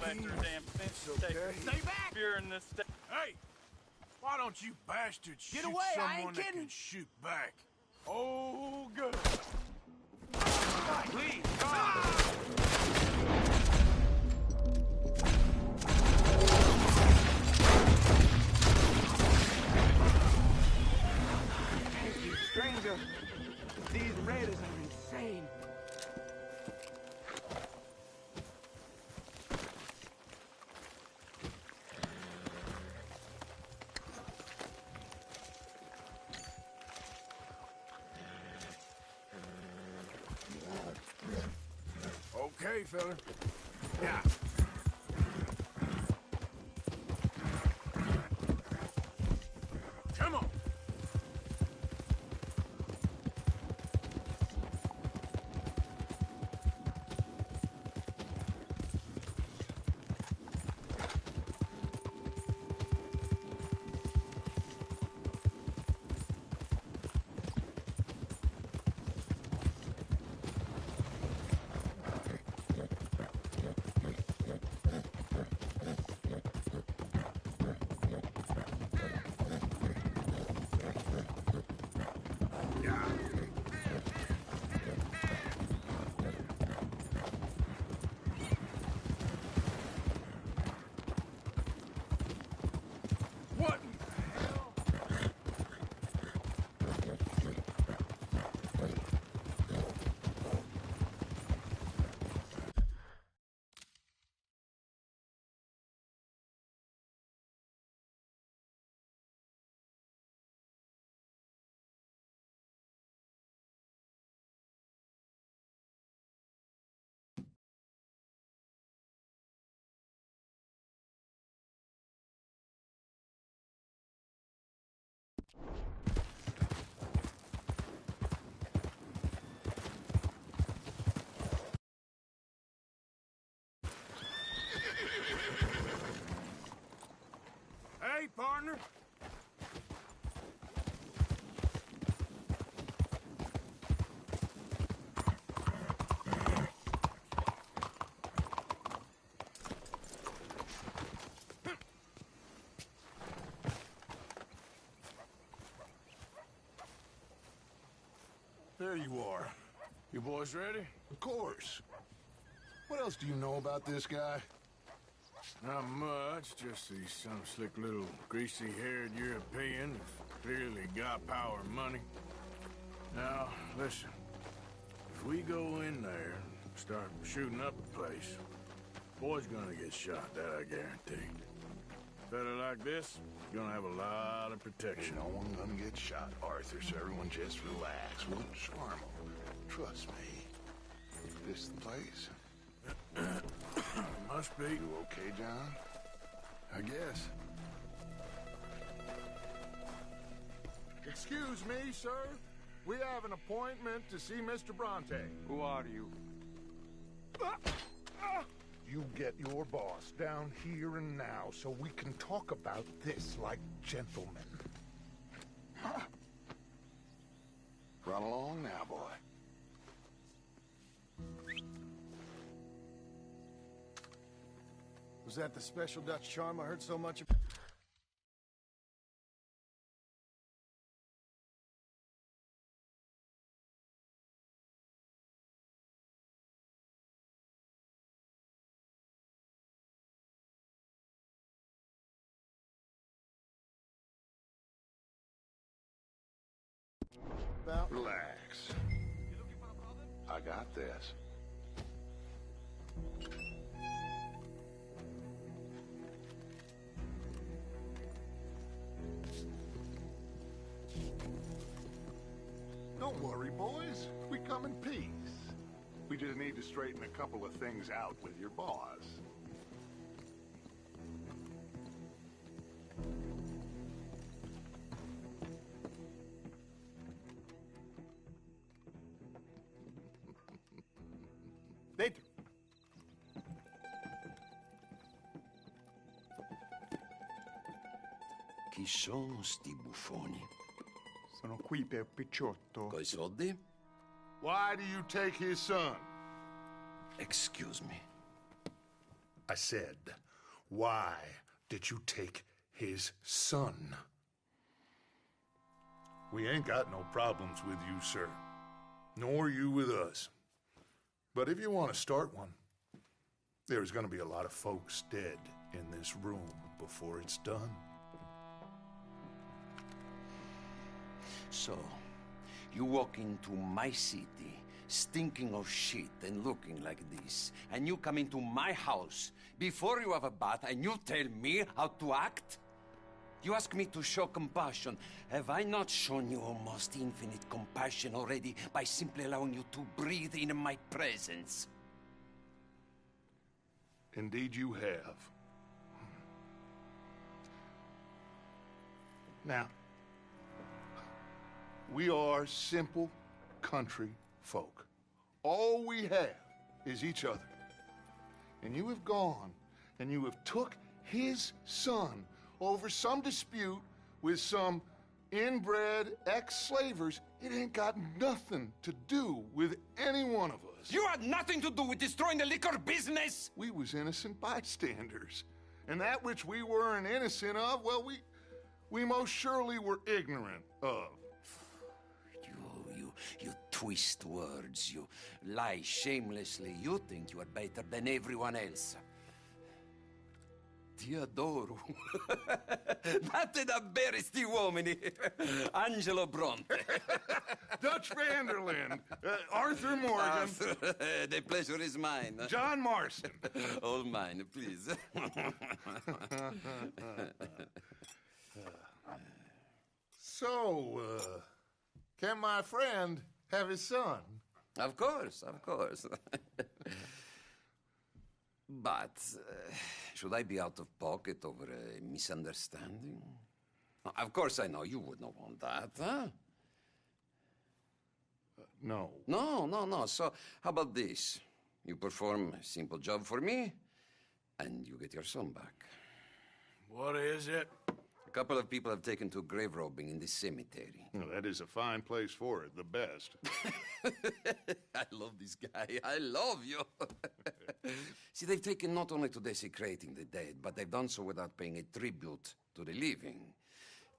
back to her damn fence. Okay. Stay back! Fear in this state. Hey! Why don't you bastards shoot away, I someone ain't that kidding. can shoot back? Oh, good. Please, Thank you, stranger. These raiders are insane. Okay, fella. Yeah. Come on. What in the hell? Hey, partner. There you are. You boys ready? Of course. What else do you know about this guy? Not much, just he's some slick little greasy-haired European who's clearly got power and money. Now, listen. If we go in there and start shooting up the place, boy's gonna get shot, that I guarantee. A fella like this is gonna have a lot of protection. Ain't no one gonna get shot, Arthur, so everyone just relax. We'll charm him. Trust me. This the place? Must be. You okay, John? I guess. Excuse me, sir. We have an appointment to see Mr. Bronte. Who are you? You get your boss down here and now so we can talk about this like gentlemen. Run along now, boy. Was that the special Dutch charm I heard so much about? Relax. I got this. Don't worry, boys. We come in peace. We just need to straighten a couple of things out with your boss. Dentro. Chi sono sti buffoni? Sono qui per Picciotto. Coi soldi? Why do you take his son? Excuse me. I said, why did you take his son? We ain't got no problems with you, sir. Nor you with us. But if you want to start one, there's going to be a lot of folks dead in this room before it's done. So, you walk into my city, stinking of shit and looking like this, and you come into my house before you have a bath and you tell me how to act? You ask me to show compassion. Have I not shown you almost infinite compassion already by simply allowing you to breathe in my presence? Indeed you have. Now, we are simple country folk. All we have is each other. And you have gone and you have took his son over some dispute with some inbred ex-slavers. It ain't got nothing to do with any one of us. You had nothing to do with destroying the liquor business! We was innocent bystanders. And that which we weren't innocent of, well, we most surely were ignorant of. You twist words, you lie shamelessly. You think you are better than everyone else. Ti adoro. Date davvero sti uomini. Angelo Bronte. Dutch Vanderland. Arthur Morgan. The pleasure is mine. John Marston. All mine, please. So, can my friend have his son? Of course, of course. But should I be out of pocket over a misunderstanding? Of course I know you would not want that, huh? No. No. So how about this? You perform a simple job for me, and you get your son back. What is it? A couple of people have taken to grave robbing in this cemetery. Well, that is a fine place for it, the best. I love this guy. I love you. See, they've taken not only to desecrating the dead, but they've done so without paying a tribute to the living.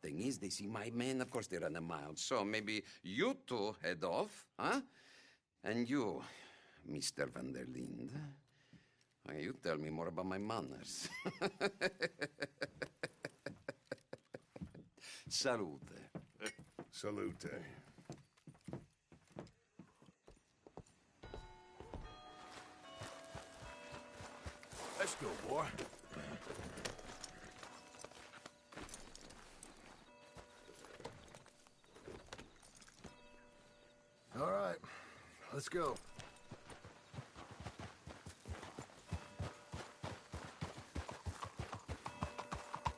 Thing is, they see my men, of course they run a mile. So maybe you two head off, huh? And you, Mr. Van der Linde, you tell me more about my manners. Salute. Salute. Let's go, boy. All right, let's go.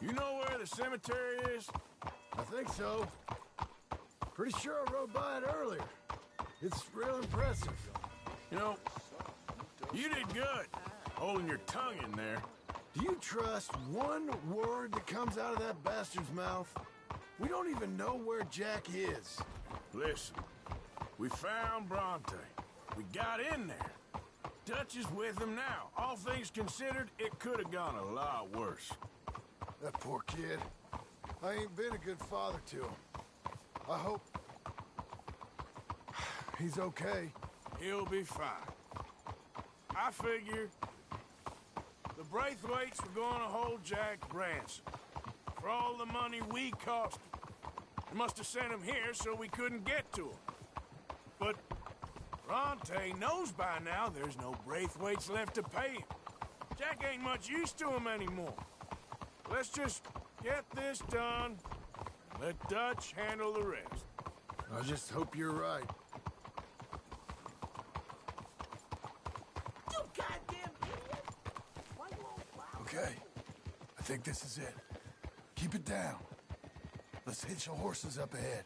You know where the cemetery is? I think so. Pretty sure I rode by it earlier. It's real impressive. You know, you did good holding your tongue in there. Do you trust one word that comes out of that bastard's mouth? We don't even know where Jack is. Listen, we found Bronte. We got in there. Dutch is with him now. All things considered, it could have gone a lot worse. That poor kid. I ain't been a good father to him. I hope he's okay. He'll be fine. I figure the Braithwaites were going to hold Jack ransom for all the money we cost him. They must have sent him here so we couldn't get to him. But Bronte knows by now there's no Braithwaites left to pay him. Jack ain't much use to him anymore. Let's just get this done. Let Dutch handle the rest. I just hope you're right. You goddamn idiot! Why won't Okay, I think this is it. Keep it down. Let's hitch the horses up ahead.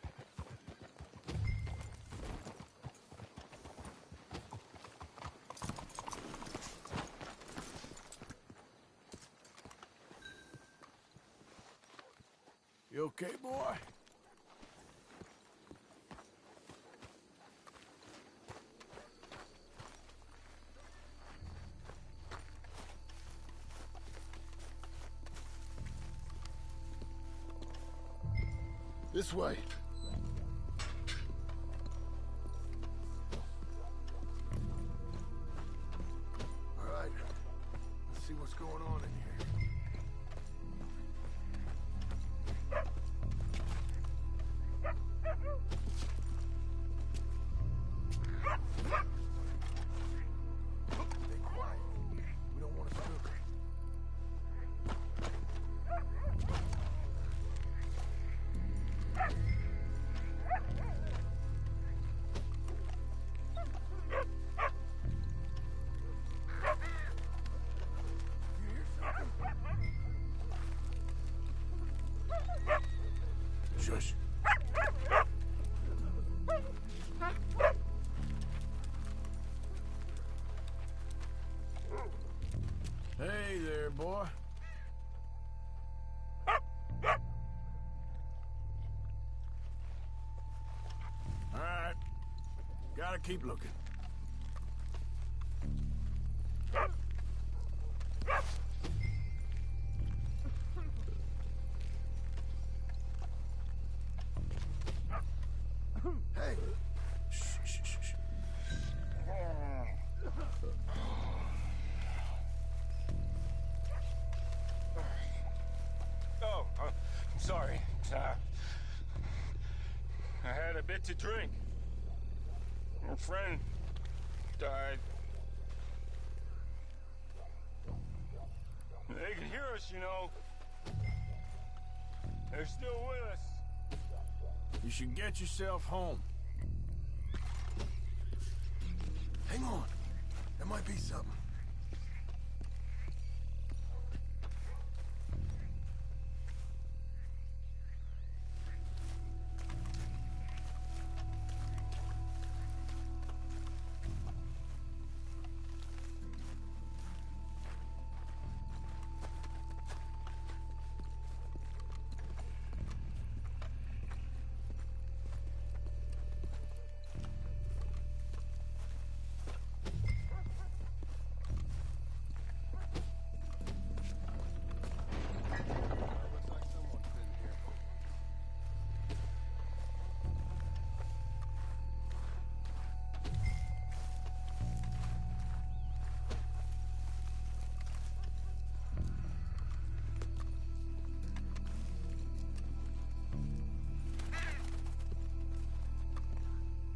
You okay, boy? This way. All right. Let's see what's going on in here. Stay quiet. We don't want to spook her. You hear something? Shush. Hey there, boy. All right. Gotta keep looking. Hey, Shh, shh, shh, shh. Oh, I'm sorry. I had a bit to drink. A friend died. They can hear us, you know. They're still with us. You should get yourself home. hang on. There might be something.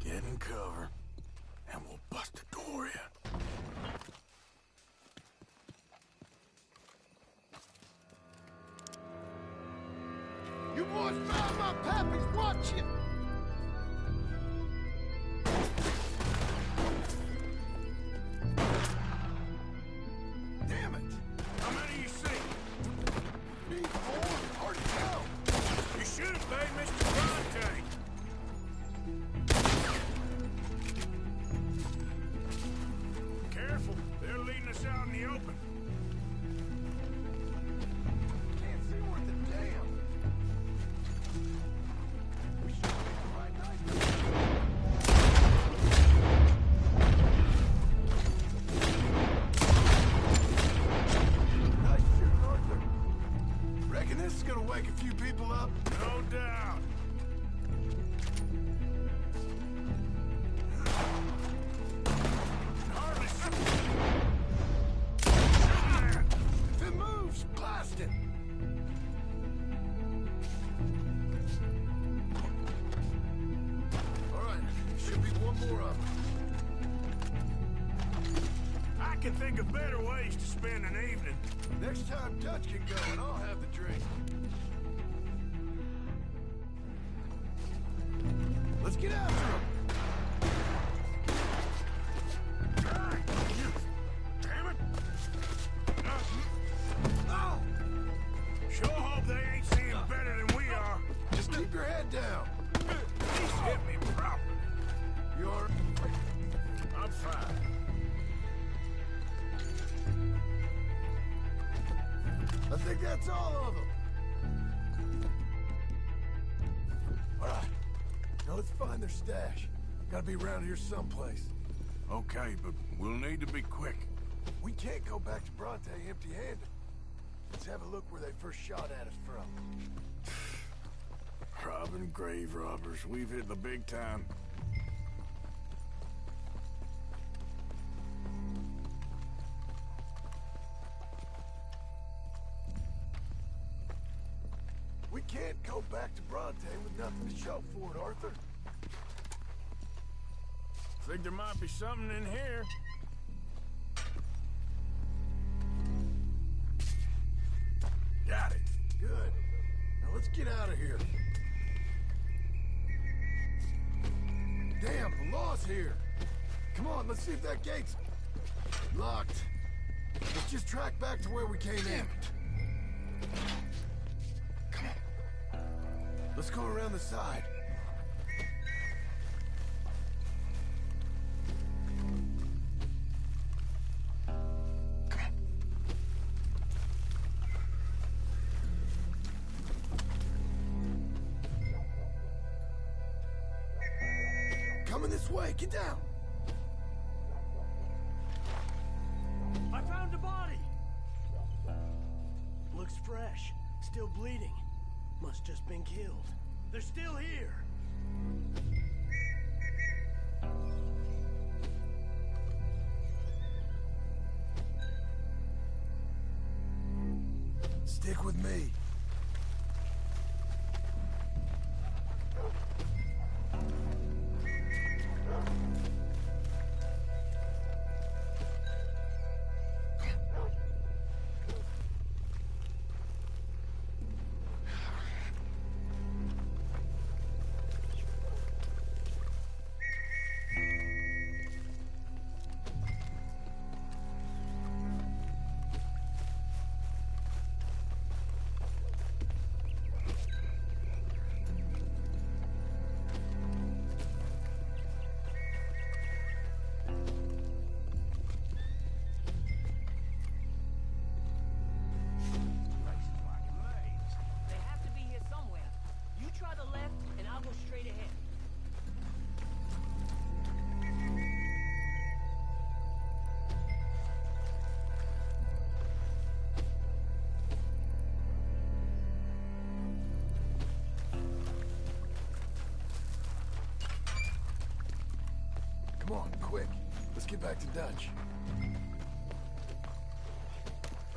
Get in cover, and we'll bust the door in. You boys found my pappy's watching! Damn it! How many you see? Me, four? Hard to tell. You should have paid Mr. Bronte. Careful, they're leading us out in the open. Can't see worth a damn. We should be the right night. Nice shooting, Arthur. Reckon this is gonna wake a few people up? No doubt. Hardly If it moves, blast it! All right, should be one more of them. I can think of better ways to spend an evening. Next time Dutch can go, and I'll have the drink. Let's get after him. Damn it! Oh! Sure hope they ain't seeing better than we are. Just keep your head down. Please hit me properly. You're... I'm fine. I think that's all of them. All right. Now let's find their stash. Gotta be around here someplace. Okay, but we'll need to be quick. We can't go back to Bronte empty-handed. Let's have a look where they first shot at us from. Probably robbing grave robbers. We've hit the big time. We can't go back to Bronte with nothing to show for it, Arthur. Think there might be something in here. Got it. Good. Now let's get out of here. Damn, the law's here. Come on, let's see if that gate's locked. Let's just track back to where we came in. Come on. Let's go around the side. Coming this way, get down! I found a body! Looks fresh, still bleeding. Must just been killed. They're still here! Stick with me. Come on, quick. Let's get back to Dutch.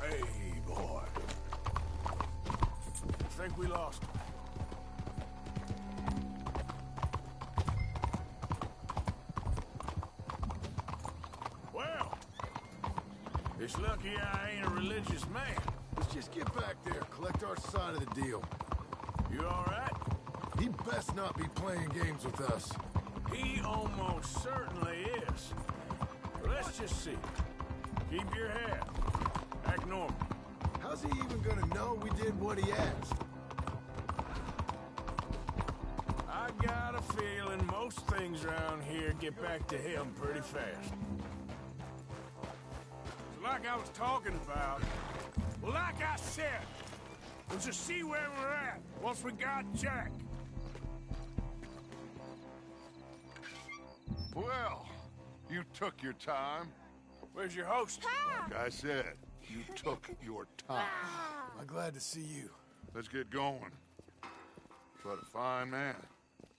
Hey, boy. Think we lost him. Well, it's lucky I ain't a religious man. Let's just get back there, collect our side of the deal. You all right? He best not be playing games with us. He almost certainly is. Let's just see. Keep your head. Act normal. How's he even gonna know we did what he asked? I got a feeling most things around here get back to him pretty fast. So like I was talking about, well, like I said, we'll just see where we're at once we got Jack. Well, you took your time. Where's your host? Like I said, you took your time. I'm glad to see you. Let's get going. What a fine man.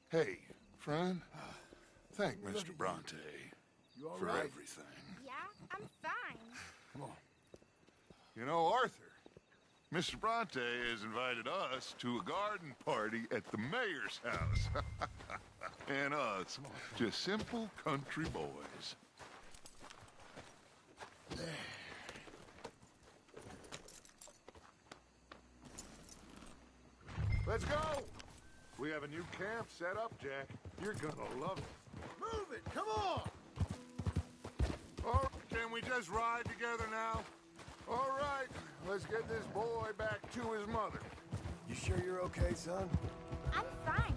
Hey, friend, thank Mr. Bronte You all for right? everything. Yeah, I'm fine. Come on. You know, Arthur, Mr. Bronte has invited us to a garden party at the mayor's house. And us, just simple country boys. Let's go! We have a new camp set up, Jack. You're gonna love it. Move it! Come on! Oh, can we just ride together now? All right, let's get this boy back to his mother. You sure you're okay, son? I'm fine.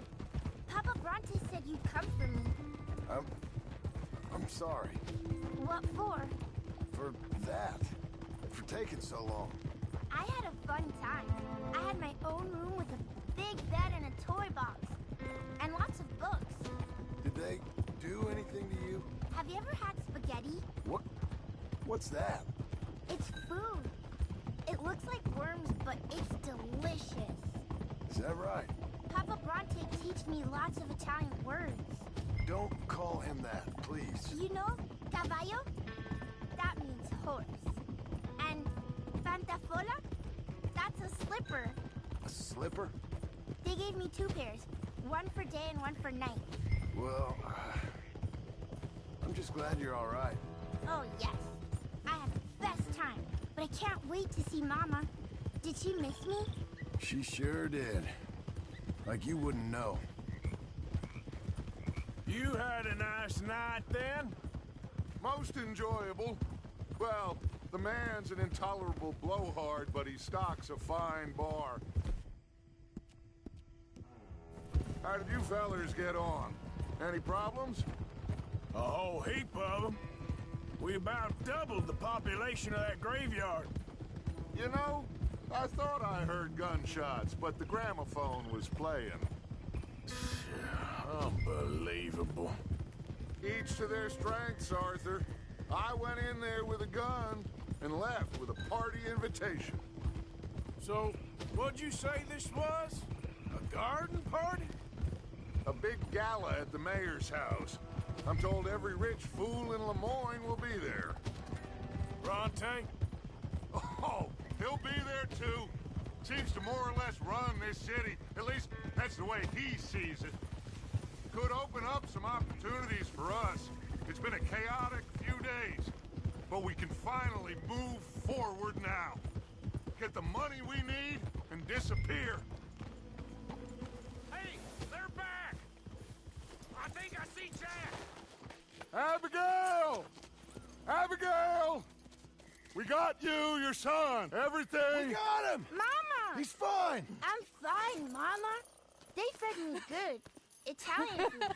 Papa Bronte said you'd come for me. I'm sorry. What for? For that. For taking so long. I had a fun time. I had my own room with a big bed and a toy box. And lots of books. Did they do anything to you? Have you ever had spaghetti? What's that? It's food. It looks like worms, but it's delicious. Sounds that right? Papa Bronte teach me lots of Italian words. Don't call him that, please. You know, caballo? That means horse. And pantafola? That's a slipper. A slipper? They gave me 2 pairs. One for day and one for night. Well, I'm just glad you're all right. Oh, yes. I had the best time. But I can't wait to see Mama. Did she miss me? She sure did. Like you wouldn't know. You had a nice night then? Most enjoyable. Well, the man's an intolerable blowhard, but he stocks a fine bar. How did you fellers get on? Any problems? A whole heap of them. We about doubled the population of that graveyard. You know, I thought I heard gunshots, but the gramophone was playing. Unbelievable. Each to their strengths, Arthur. I went in there with a gun and left with a party invitation. So, what'd you say this was? A garden party? A big gala at the mayor's house. I'm told every rich fool in Lemoyne will be there. Bronte? Oh, he'll be there too. Seems to more or less run this city. At least that's the way he sees it. Could open up some opportunities for us. It's been a chaotic few days, but we can finally move forward now. Get the money we need and disappear. Hey, they're back! I think I see Jack! Abigail! Abigail! We got you, your son, everything. We got him! Mama! He's fine! I'm fine, Mama. They fed me good. Italian food.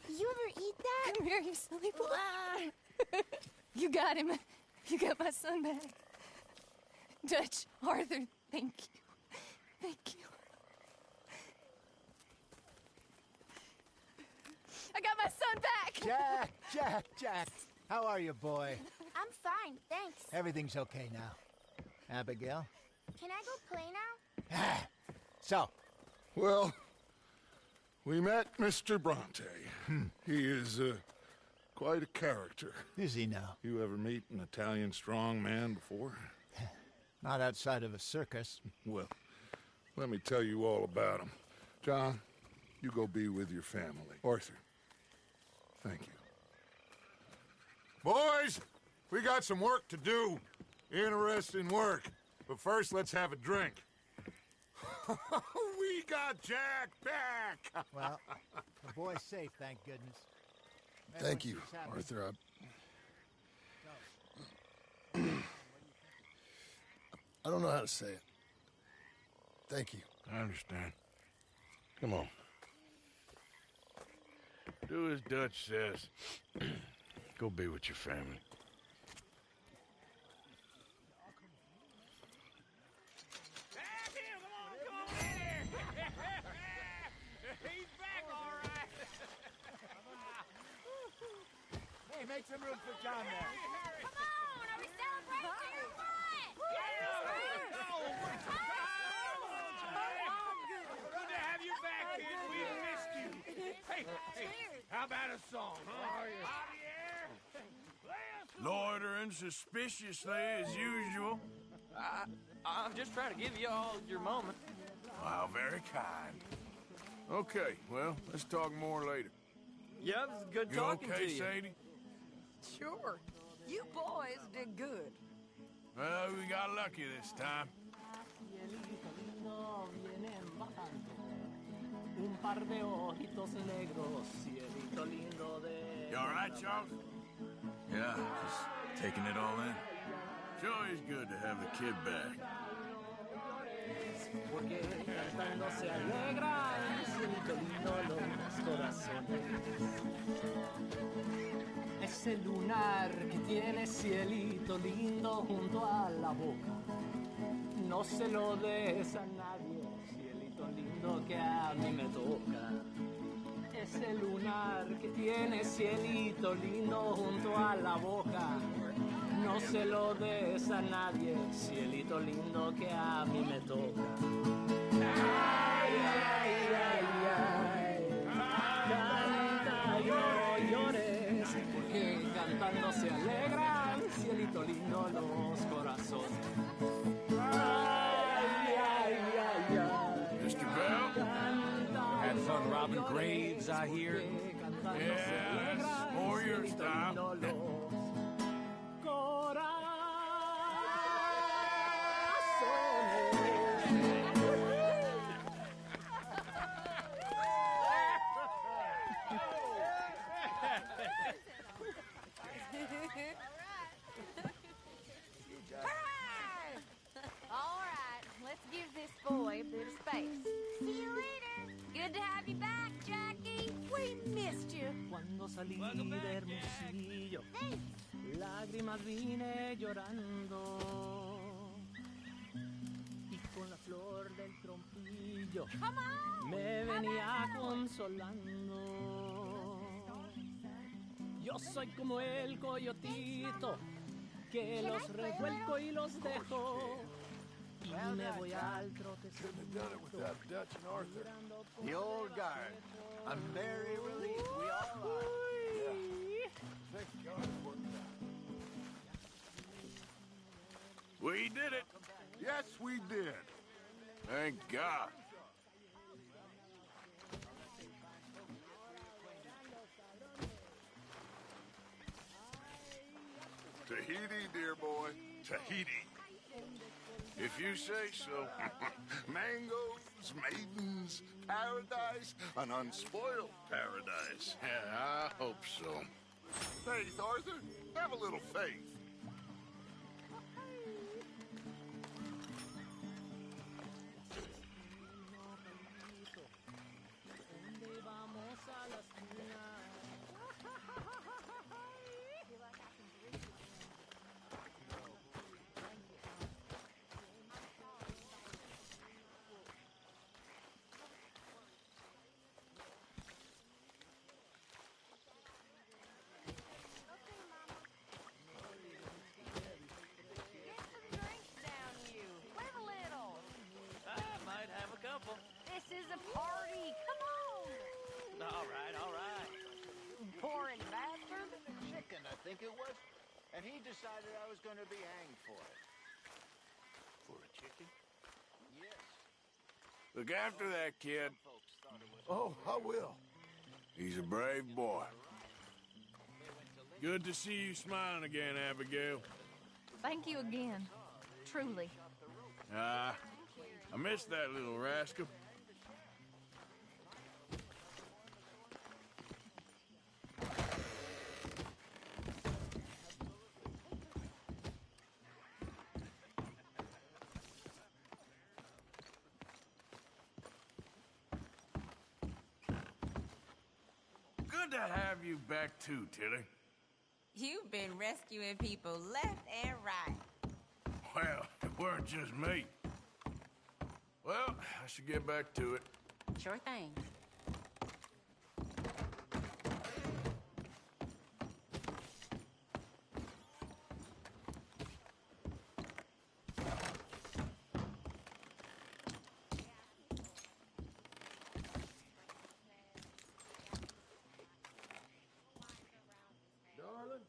You ever eat that? Come here, you silly boy. You got him. You got my son back. Dutch, Arthur, thank you. Thank you. I got my son back! Jack. How are you, boy? I'm fine, thanks. Everything's okay now. Abigail? Can I go play now? So, Well, we met Mr. Bronte. He is quite a character. is he now? You ever meet an Italian strongman before? Not outside of a circus. Well, let me tell you all about him. John, you go be with your family. Arthur, thank you. Boys, we got some work to do. Interesting work. But first, let's have a drink. We got Jack back! Well, the boy's safe, thank goodness. Thank you, Everyone seems happy. Arthur. I don't know how to say it. Thank you. I understand. Come on. Do as Dutch says. Go be with your family. He's back, all right. Hey, make some room for John there. Come on, are we celebrating or Good to have you back, kid. We missed you. Hey, how about a song, huh? Loitering suspiciously as usual. I'm just trying to give you all your moment. Wow, very kind. Okay, well, let's talk more later. Yep, it's good You talking okay, to you. Sadie? Sure. You boys did good. Well, we got lucky this time. You all right, Charles? Yeah, just taking it all in. Sure is good to have the kid back. Ese lunar que tiene cielito lindo junto a la boca. No se lo des a nadie, cielito lindo que a mí me toca. Ese lunar que tiene cielito lindo junto a la boca. No se lo des a nadie, cielito lindo que a mí me toca. robbing graves, I hear. Yeah, that's more your style. All right, let's give this boy a bit of space. See you later. Good to have you back, Jackie. We missed you. Cuando salí de Hermosillo, lágrimas vine llorando. Y con la flor del trompillo me venía consolando. Yo soy como el coyotito que los revuelco y los dejo. Y me voy al trote. Couldn't have done it without Dutch and Arthur. The old guard. A merry relief we all are. Yeah. Thank God it worked out. We did it. Yes, we did. Thank God. Tahiti, dear boy. Tahiti. If you say so. Mangoes, maidens, paradise, an unspoiled paradise. Yeah, I hope so. Faith, Arthur. Have a little faith. This is a party. Come on. All right. Pouring bastard. Chicken, I think it was. And he decided I was going to be hanged for it. For a chicken? Yes. Look after that kid. Oh, I will. He's a brave boy. Good to see you smiling again, Abigail. Thank you again. Truly. I missed that little rascal. Good to have you back too, Tilly. You've been rescuing people left and right. Well, it weren't just me. Well, I should get back to it. Sure thing. Darling?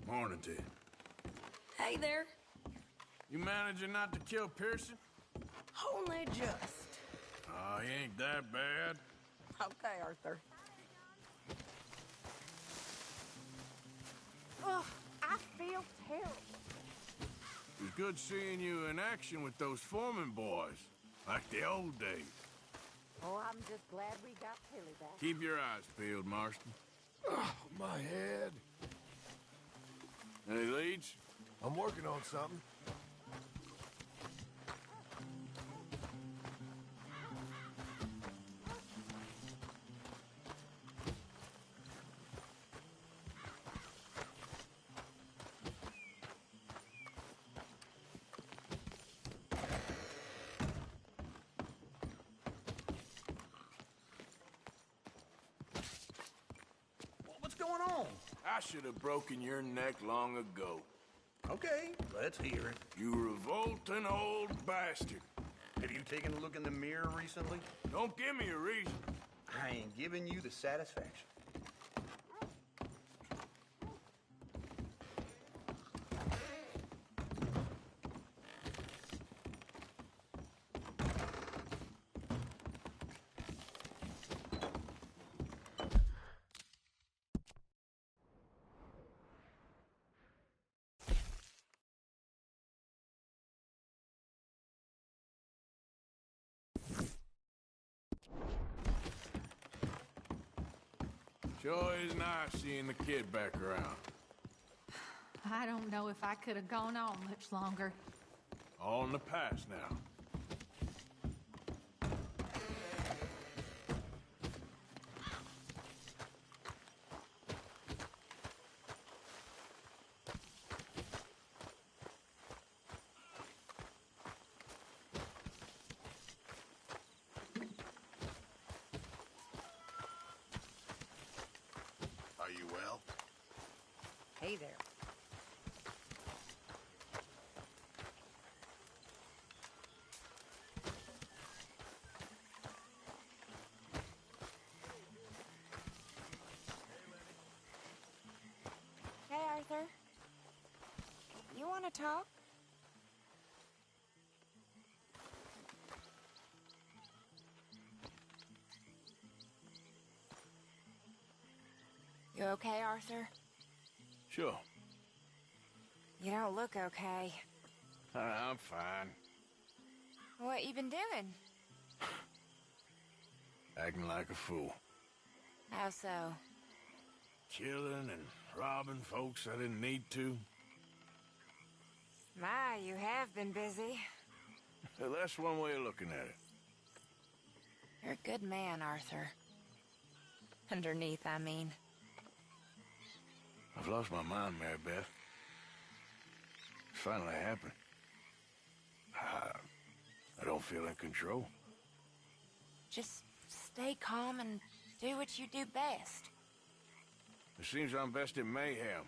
Morning to you. Hey there. You managing not to kill Pearson? Only just. Oh, he ain't that bad. Okay, Arthur. Ugh, I feel terrible. It was good seeing you in action with those foreman boys, like the old days. Oh, I'm just glad we got Tilly back. Keep your eyes peeled, Marston. Oh, my head. Any leads? I'm working on something. I should have broken your neck long ago. Okay, let's hear it. You revolting old bastard. Have you taken a look in the mirror recently? Don't give me a reason. I ain't giving you the satisfaction. Sure is nice seeing the kid back around. I don't know if I could have gone on much longer. All in the past now. Are you well? Hey there. Hey, Arthur. You want to talk? You okay, Arthur? Sure. You don't look okay. I'm fine. What you been doing? Acting like a fool. How so? Killing and robbing folks I didn't need to. My, you have been busy. Well, that's one way of looking at it. You're a good man, Arthur. Underneath, I mean. I've lost my mind, Mary Beth. It's finally happened. I don't feel in control. Just stay calm and do what you do best. It seems I'm best in mayhem.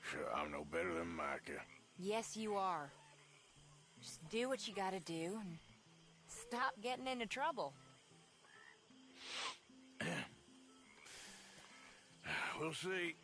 Sure, I'm no better than Micah. Yes, you are. Just do what you gotta do and stop getting into trouble. We'll see.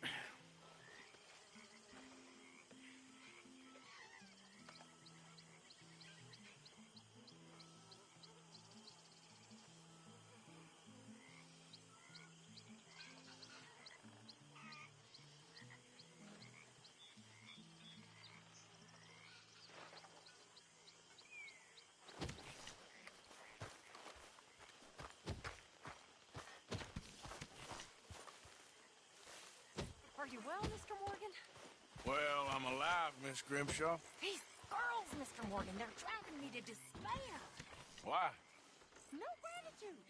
Are you well, Mr. Morgan? Well, I'm alive, Miss Grimshaw. These girls, Mr. Morgan, they're driving me to despair. Why? No gratitude.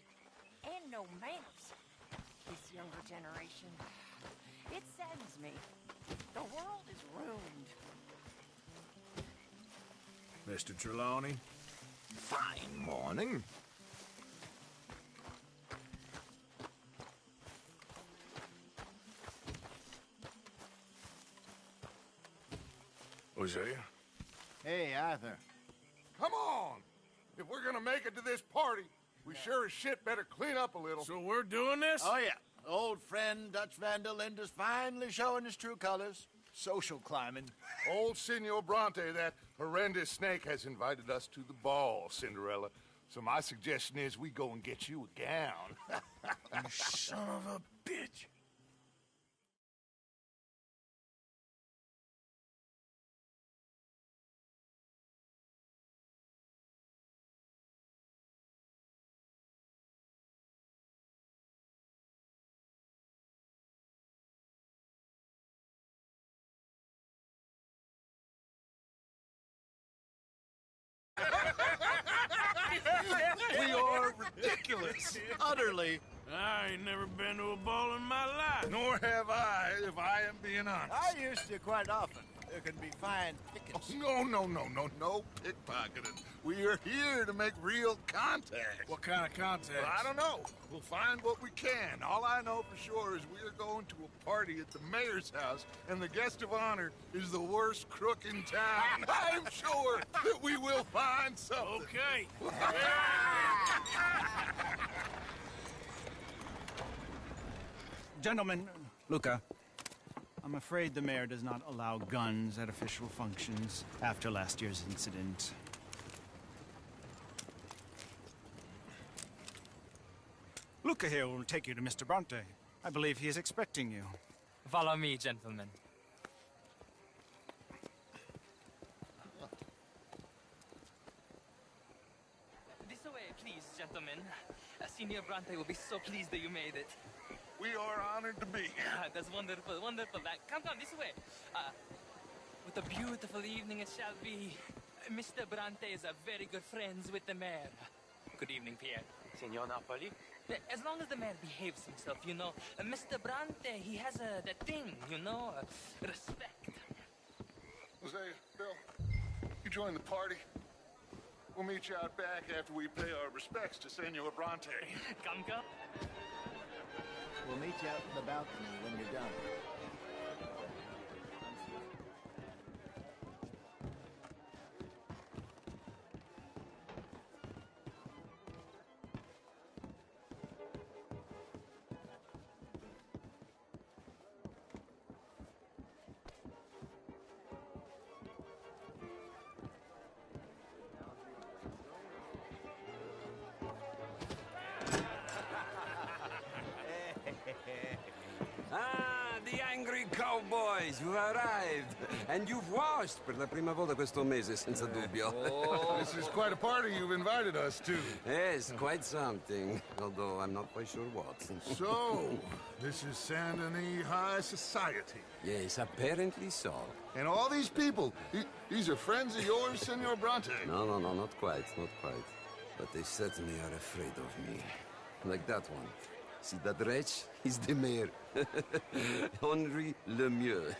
And no manners. This younger generation. It saddens me. The world is ruined. Mr. Trelawney? Fine morning. Hosea? Hey, Arthur. Come on! If we're gonna make it to this party, we sure as shit better clean up a little. So we're doing this? Oh, yeah. Old friend Dutch Van der Linde is finally showing his true colors. Social climbing. Old Senor Bronte, that horrendous snake, has invited us to the ball, Cinderella. So my suggestion is we go and get you a gown. You son of a bitch. We are ridiculous. Utterly I ain't never been to a ball in my life. Nor have I, if I am being honest. I used to quite often. There can be fine pickings. Oh, no pickpocketing. We are here to make real contact. What kind of contact? Well, I don't know. We'll find what we can. All I know for sure is we are going to a party at the mayor's house, and the guest of honor is the worst crook in town. I'm sure that we will find something. Okay. Gentlemen, Luca, I'm afraid the mayor does not allow guns at official functions after last year's incident. Luca here will take you to Mr. Bronte. I believe he is expecting you. Follow me, gentlemen. This way, please, gentlemen. Senior Bronte will be so pleased that you made it. We are honored to be here. That's wonderful, wonderful. Come, this way. What a beautiful evening it shall be. Mr. Bronte is very good friends with the mayor. Good evening, Pierre. Signor Napoli? As long as the mayor behaves himself, you know. Mr. Bronte, he has that thing, you know, respect. Jose, Bill, you join the party. We'll meet you out back after we pay our respects to Senor Bronte. Come. We'll meet you out in the balcony when you're done. Ah, the angry cowboys, you've arrived. And you've washed per la prima volta questo mese, senza dubbio. Oh, this is quite a party you've invited us to. Yes, quite something. Although I'm not quite sure what. So, this is Saint Denis High Society. Yes, apparently so. And all these people, these are friends of yours, Senor Bronte? No, not quite, not quite. But they certainly are afraid of me. Like that one. See that wretch? He's the mayor. Henri Lemieux.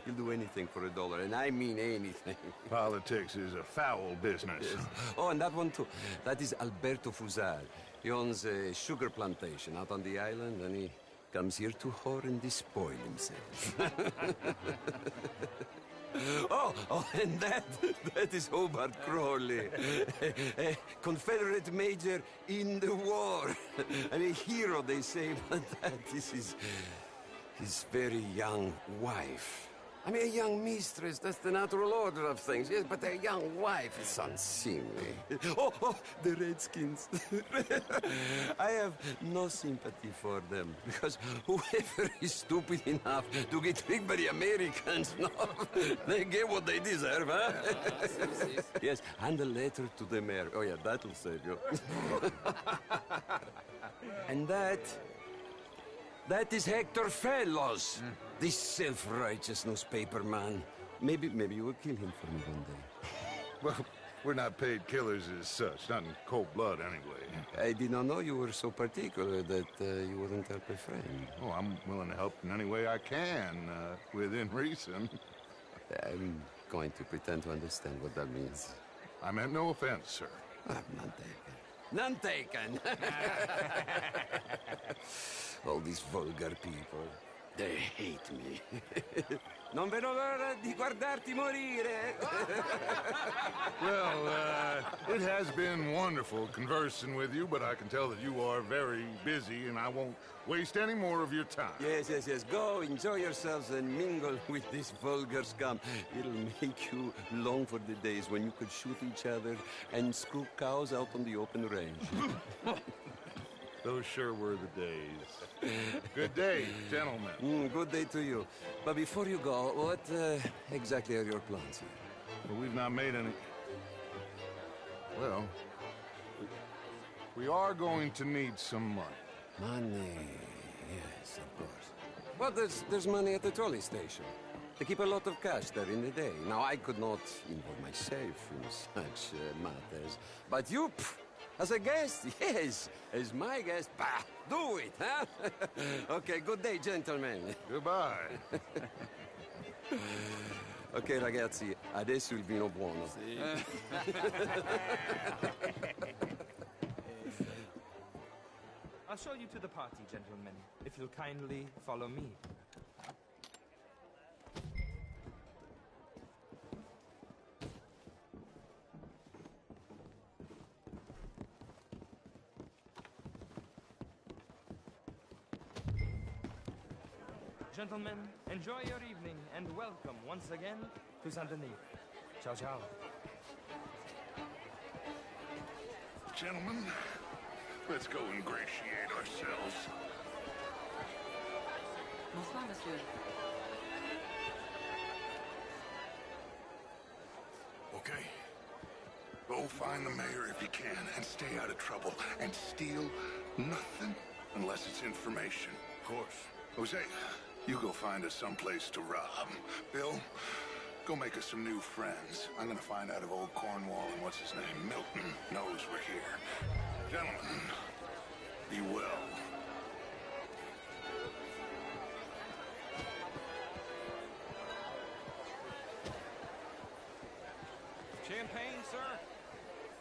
He'll do anything for $1, and I mean anything. Politics is a foul business. Yes. Oh, and that one too. That is Alberto Fusar. He owns a sugar plantation out on the island, and he comes here to whore and despoil himself. Oh, and that is Hobart Crawley, a Confederate major in the war. And a hero, they say, but that is his very young wife. I mean, a young mistress, that's the natural order of things, yes, but a young wife is unseemly. Oh, the Redskins. I have no sympathy for them, because whoever is stupid enough to get tricked by the Americans, no, they get what they deserve, huh? Yes, and a letter to the mayor. Oh, yeah, that'll save you. And that is Hector Fellows. This self-righteous newspaper man. Maybe you will kill him for me one day. Well, we're not paid killers as such, not in cold blood anyway. I did not know you were so particular that you wouldn't help a friend. Oh, I'm willing to help in any way I can, within reason. I'm going to pretend to understand what that means. I meant no offense, sir. None taken. None taken! All these vulgar people. They hate me. Non vedo l'ora di guardarti morire. Well, it has been wonderful conversing with you, but I can tell that you are very busy, and I won't waste any more of your time. Yes. Go, enjoy yourselves, and mingle with this vulgar scum. It'll make you long for the days when you could shoot each other and screw cows out on the open range. Those sure were the days. Good day, gentlemen. Good day to you. But before you go, what exactly are your plans here? Well, we've not made any... Well, we are going to need some money. Money, yes, of course. Well, there's money at the trolley station. They keep a lot of cash there in the day. Now, I could not involve myself in such matters. But you, As a guest? Yes. As my guest? Bah, do it, huh? Okay, good day, gentlemen. Goodbye. Ok, ragazzi, adesso il vino buono. I'll show you to the party, gentlemen, if you'll kindly follow me. Gentlemen, enjoy your evening and welcome once again to Saint Denis. Ciao, ciao. Gentlemen, let's go ingratiate ourselves. Bonsoir, monsieur. Okay. Go find the mayor if you can and stay out of trouble and steal nothing unless it's information. Of course. Jose, you go find us someplace to rob. Bill, go make us some new friends. I'm gonna find out if old Cornwall and what's his name, Milton, knows we're here. Gentlemen, be well. Champagne, sir?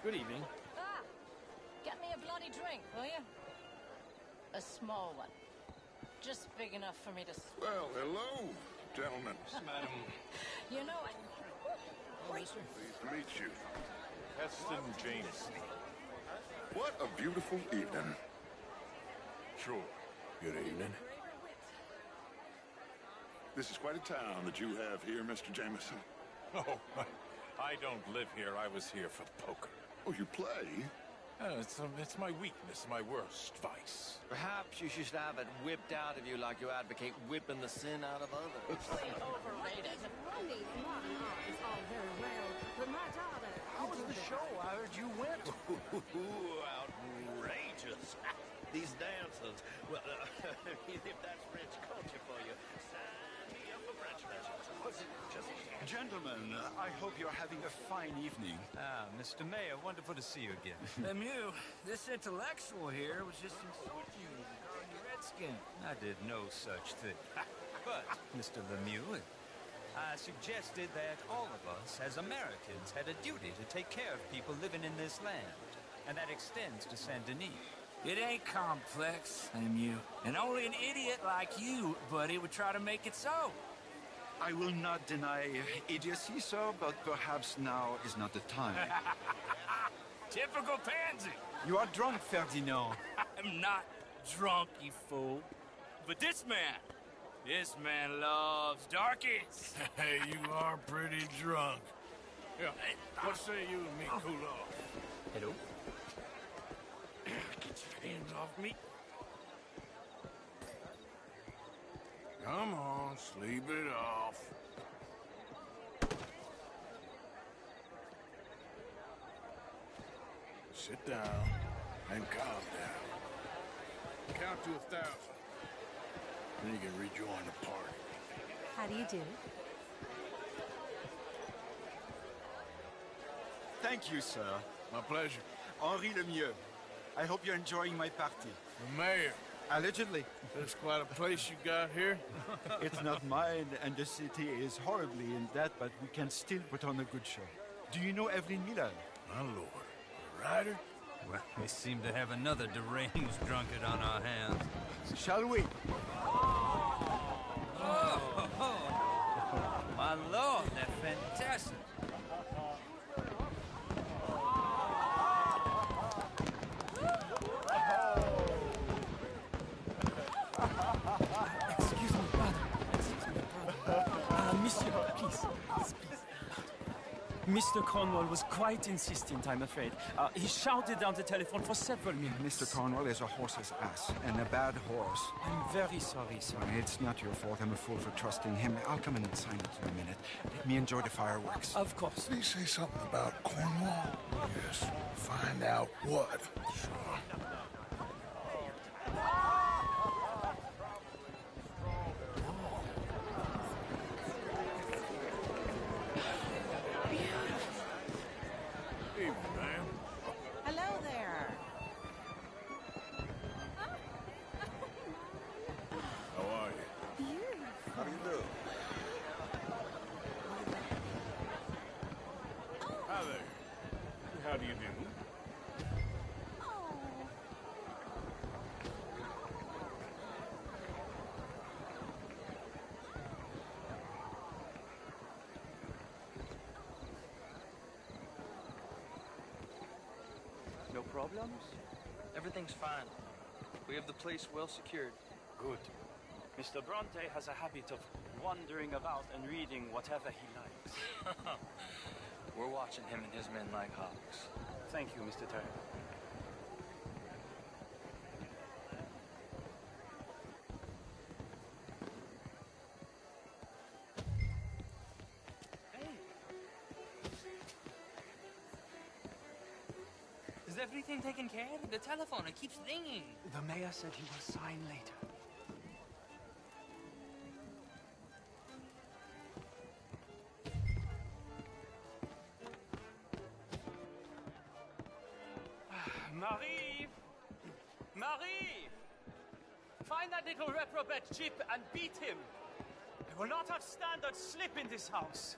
Good evening. Ah! Get me a bloody drink, will you? A small one. Just big enough for me to... Well, hello, gentlemen. Madam. You know, Pleased to meet you. Heston Jameson. What a beautiful evening. Sure. Good evening. This is quite a town that you have here, Mr. Jameson. Oh, I don't live here. I was here for poker. Oh, you play? It's my weakness, my worst vice. Perhaps you should have it whipped out of you like you advocate whipping the sin out of others. overrated. These modern art is all very well, but my daughter... How was the show? I heard you went. Outrageous. These dancers. Well, if that's French culture for you, sign me up for French lessons. Was it just... Gentlemen, I hope you're having a fine evening. Ah, Mr. Mayor, wonderful to see you again. Lemieux, this intellectual here was just insulting you regarding your redskin. I did no such thing. But, Mr. Lemieux, I suggested that all of us, as Americans, had a duty to take care of people living in this land. And that extends to Saint Denis. It ain't complex, Lemieux. And only an idiot like you, buddy, would try to make it so. I will not deny idiocy, sir, but perhaps now is not the time. Typical pansy. You are drunk, Ferdinand. I'm not drunk, you fool. But this man loves darkies. Hey, you are pretty drunk. Yeah, what say you and me cool off? Hello? Get your hands off me. Come on, sleep it off. Sit down and calm down. Count to 1,000. Then you can rejoin the party. How do you do? Thank you, sir. My pleasure. Henri Lemieux. I hope you're enjoying my party. The mayor. Allegedly. That's quite a place you got here. It's not mine, and the city is horribly in debt, but we can still put on a good show. Do you know Evelyn Miller? My lord. A writer? Well, we seem to have another deranged drunkard on our hands. Shall we? My lord, they're fantastic. Excuse me, brother. Monsieur, please. Mr. Cornwall was quite insistent, I'm afraid. He shouted down the telephone for several minutes. Mr. Cornwall is a horse's ass, and a bad horse. I'm very sorry, sir. It's not your fault. I'm a fool for trusting him. I'll come in and sign it in a minute. Let me enjoy the fireworks. Of course. Did he say something about Cornwall? Yes. Find out what. Sure. Hello there. there. How do you do? No problems? Everything's fine. We have the place well secured. Good. Mr. Bronte has a habit of wandering about and reading whatever he likes. We're watching him and his men like hawks. Thank you, Mr. Terry. Is everything taken care of? The telephone, it keeps ringing. The mayor said he will sign later. Marie! Marie! Find that little reprobate Chip and beat him. I will not have standard slip in this house.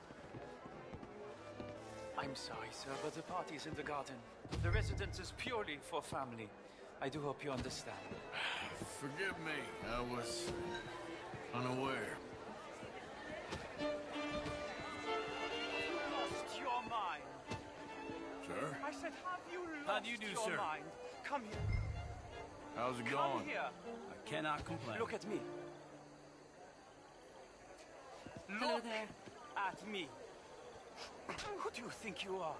I'm sorry, sir, but the party's in the garden. The residence is purely for family. I do hope you understand. Forgive me. I was unaware. Lost your mind. Sir? I said, have you lost How do you do, your sir? mind? Come here. How's it Come going? here. I cannot complain. Look at me. Hello Look there. at me. Who do you think you are?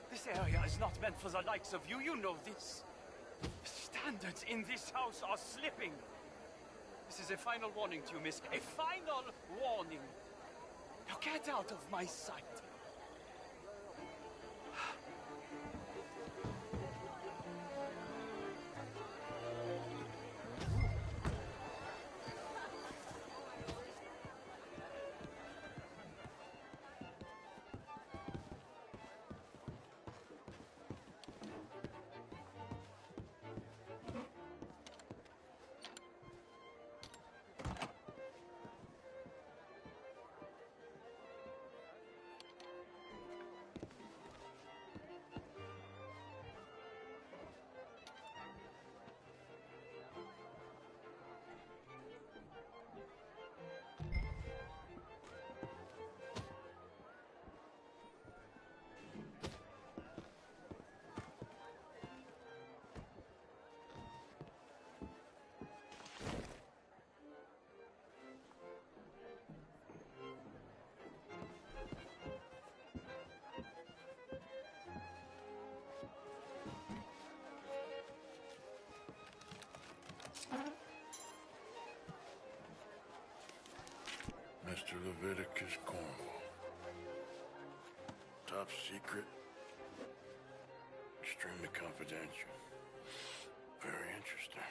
This area is not meant for the likes of you. You know this. Standards in this house are slipping. This is a final warning to you, miss. A final warning. Now get out of my sight. Mr. Leviticus Cornwall. Top secret. Extremely confidential. Very interesting.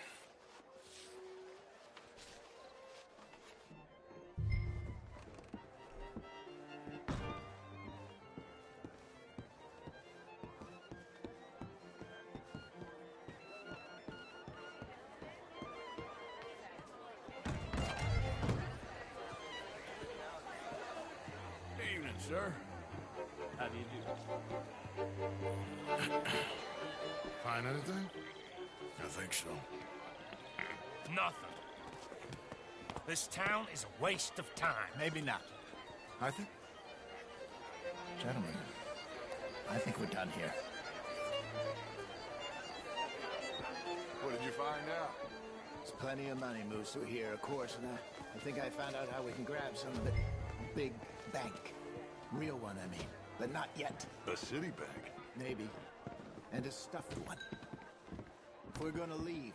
Evening, sir. How do you do? Find anything? I think so. Nothing. This town is a waste of time. Maybe not. Arthur? Gentlemen, I think we're done here. What did you find out? There's plenty of money moves through here, of course, and I think I found out how we can grab some of it. Big bank. Real one, I mean. But not yet. A city bank? Maybe. And a stuffed one. If we're gonna leave,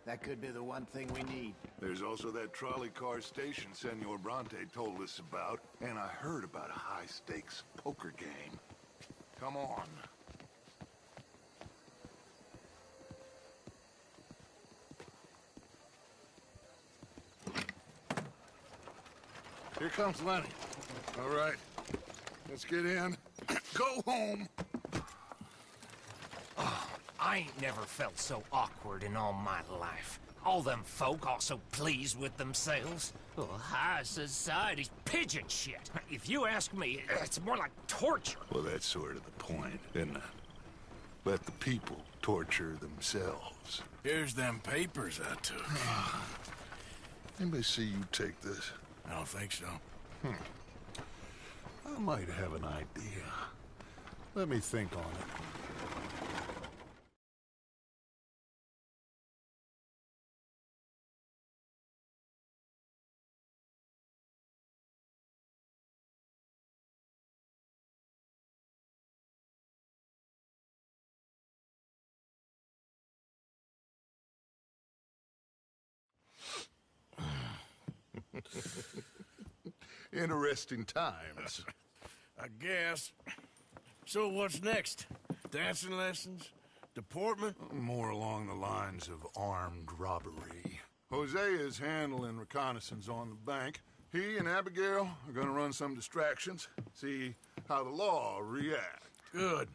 that could be the one thing we need. There's also that trolley car station Senor Bronte told us about, and I heard about a high-stakes poker game. Come on. Here comes Lenny. All right, let's get in. Go home. I ain't never felt so awkward in all my life. All them folk all so pleased with themselves. Oh, high society's pigeon shit. If you ask me, it's more like torture. Well, that's sort of the point, isn't it? Let the people torture themselves. Here's them papers I took. Anybody see you take this? I don't think so. I might have an idea. Let me think on it. Interesting times. I guess. So what's next? Dancing lessons? Deportment? More along the lines of armed robbery. Hosea is handling reconnaissance on the bank. He and Abigail are gonna run some distractions, see how the law reacts. Good.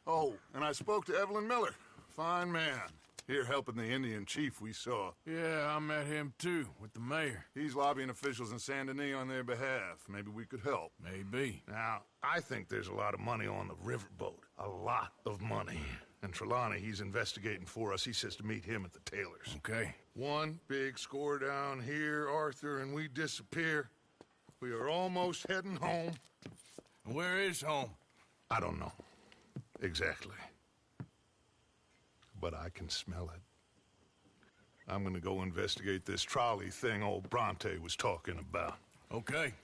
Oh, and I spoke to Evelyn Miller. Fine man. Here helping the Indian chief we saw. Yeah, I met him too, with the mayor. He's lobbying officials in Saint Denis on their behalf. Maybe we could help. Maybe. Now, I think there's a lot of money on the riverboat. A lot of money. And Trelawney, he's investigating for us. He says to meet him at the Taylor's. Okay. One big score down here, Arthur, and we disappear. We are almost heading home. Where is home? I don't know. Exactly. But I can smell it. I'm gonna go investigate this trolley thing old Bronte was talking about. Okay.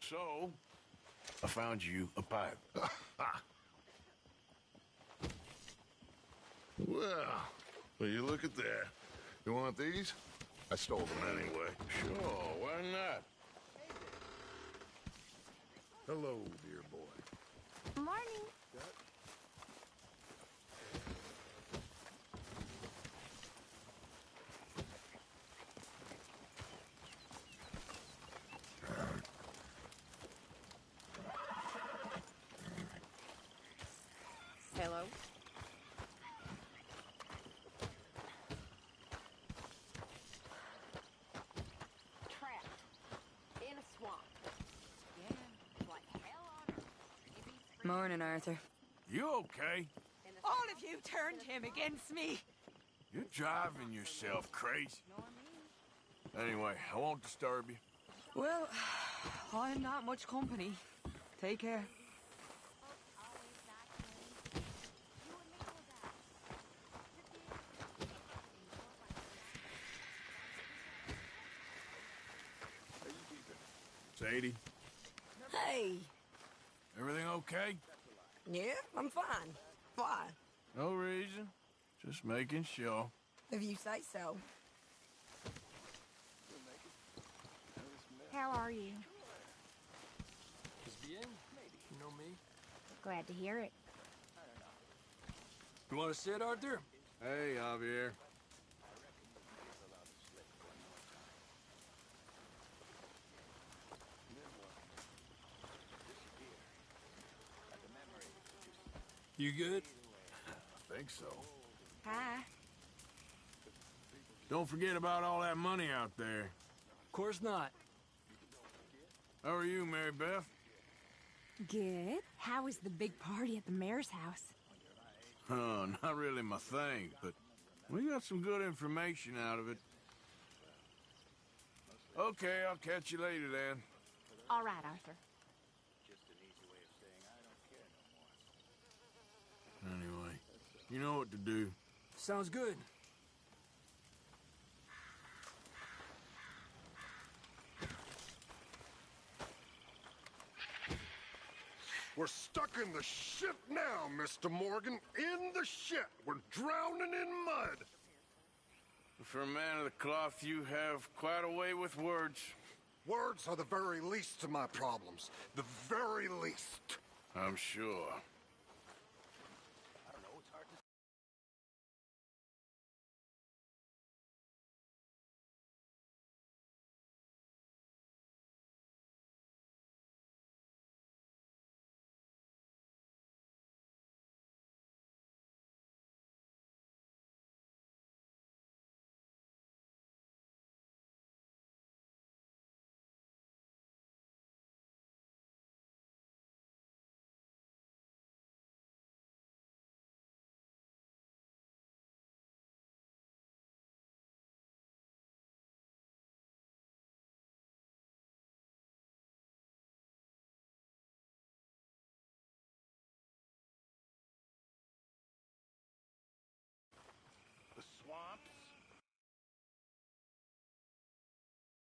So, I found you a pipe. Well, you look at that. You want these? I stole them anyway. Sure, why not? Hello, dear boy. Morning. Hello? Trapped. In a swamp. Yeah, like hell on earth. Morning, Arthur. You okay? All of you turned him against me. You're driving yourself crazy. Anyway, I won't disturb you. Well, I'm not much company. Take care. Sadie, Hey. everything okay? Yeah, I'm fine. Why? No reason. Just making sure. If you say so. How are you? You know me? Glad to hear it. You want to sit, Arthur? Hey, Javier. You good? I think so. Hi. Don't forget about all that money out there. Of course not. How are you, Mary Beth? Good. How was the big party at the mayor's house? Oh, not really my thing, but we got some good information out of it. Okay, I'll catch you later then. All right, Arthur. Just an easy way of saying I don't care no more. Anyway, you know what to do. Sounds good. We're stuck in the shit now, Mr. Morgan. In the shit. We're drowning in mud. For a man of the cloth, you have quite a way with words. Words are the very least of my problems. The very least. I'm sure.